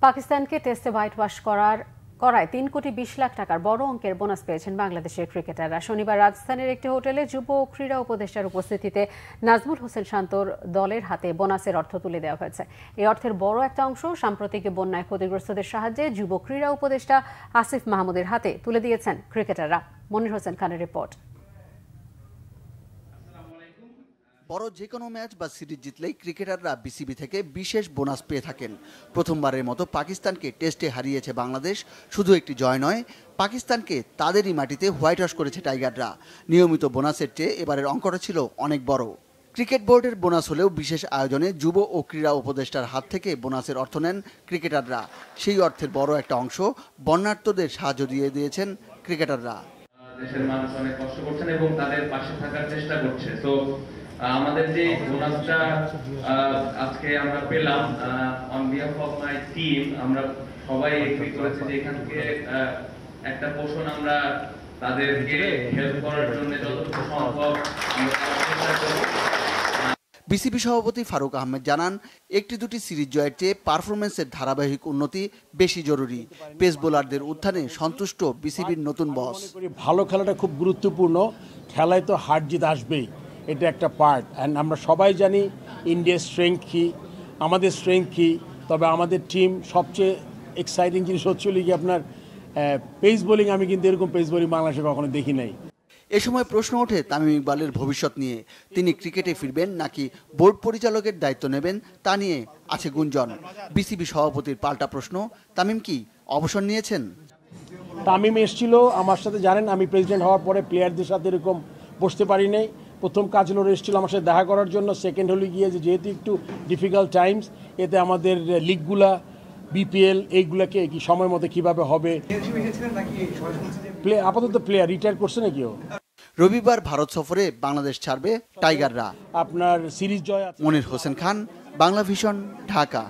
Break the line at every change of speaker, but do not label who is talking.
পাকিস্তানকে টেস্টে white wash করায় 3 কোটি 20 লাখ টাকার বড় অঙ্কের বোনাস পেয়েছেন বাংলাদেশের ক্রিকেটাররা। শনিবার রাজধানীর একটি হোটেলে যুব ও ক্রীড়া উপদেষ্টার উপস্থিতিতে নাজমুল হোসেন শান্তর দলের হাতে বোনাসের অর্থ তুলে দেওয়া হয়েছে। এই অর্থের বড় একটা অংশ সাম্প্রতিক বন্যায় ক্ষতিগ্রস্তদের সাহায্যে যুব ক্রীড়া উপদেষ্টা আসিফ মাহমুদের হাতে তুলে দিয়েছেন ক্রিকেটাররা। মনির হোসেন খানের রিপোর্ট।
বড় যে কোনো ম্যাচ বা সিরিজ জিতলেই ক্রিকেটাররা বিসিবি থেকে বিশেষ বোনাস পেয়ে থাকেন। প্রথমবারের মতো পাকিস্তানকে টেস্টে হারিয়েছে বাংলাদেশ। শুধু একটি জয় নয়, পাকিস্তানকে তাদেরই মাটিতে হোয়াইট ওয়াশ করেছে টাইগাররা। নিয়মিত বোনাসের চেয়ে এবারের অঙ্কটা ছিল অনেক বড়। ক্রিকেট বোর্ডের বোনাস হলেও বিশেষ আয়োজনে যুব ও ক্রীড়া উপদেষ্টার হাত থেকে বোনাসের অর্থ নেন ক্রিকেটাররা। সেই অর্থের বড় একটা অংশ বন্যার্তদের সাহায্য দিয়ে দিয়েছেন ক্রিকেটাররা।
দেশের মানুষ অনেক কষ্ট করছেন এবং তাদের পাশে থাকার চেষ্টা করছে। তো আমাদের যে বোনাসটা আজকে আমরা পেলাম, on behalf of my team, আমরা সবাই এগ্রি করেছি যে এখান থেকে একটা পোর্শন আমরা তাদেরকে হেল্প করার জন্য যতটুকু সম্ভব আমরা চেষ্টা করব।
বিসিবি সভাপতি ফারুক আহমেদ জানান, একটি দুটি সিরিজ জয়ের চেয়ে পারফরমেন্সের ধারাবাহিক উন্নতি বেশি জরুরি। পেস বোলারদের উত্থানে সন্তুষ্ট বিসিবির নতুন বস।
ভালো খেলাটা খুব গুরুত্বপূর্ণ। খেলায় তো হার জিত আসবেই, এটা একটা পার্ট। অ্যান্ড আমরা সবাই জানি ইন্ডিয়ার স্ট্রেংথ কী, আমাদের স্ট্রেংথ কী। তবে আমাদের টিম সবচেয়ে এক্সাইটিং জিনিস হচ্ছিল কি আপনার পেস বোলিং। আমি কিন্তু এরকম পেস বোলিং বাংলাদেশে কখনো দেখি নাই।
এ সময় প্রশ্ন ওঠে তামিম ইকবালের ভবিষ্যৎ নিয়ে। তিনি ক্রিকেটে ফিরবেন নাকি বোর্ড পরিচালকের দায়িত্ব নেবেন তা নিয়ে আছে গুঞ্জন। বিসিবি সভাপতির পাল্টা প্রশ্ন, তামিম কি অবসর নিয়েছেন?
তামিম এসেছিল আমার সাথে, জানেন আমি প্রেসিডেন্ট হওয়ার পরে প্লেয়ারদের সাথে এরকম বসতে পারি নাই। প্রথম কাজ হলো এসেছিল আমার সাথে দেখা করার জন্য। সেকেন্ড হলো গিয়ে যেহেতু একটু ডিফিকাল্ট টাইমস, এতে আমাদের লিগগুলা বিপিএল এইগুলাকে কি সময় মতো কিভাবে হবে। আপাতত প্লেয়ার রিটায়ার করছে নাকি ও।
রবিবার ভারত সফরে বাংলাদেশ ছাড়বে টাইগাররা।
আপনার সিরিজ জয়।
মনির হোসেন খান, বাংলা ভিশন, ঢাকা।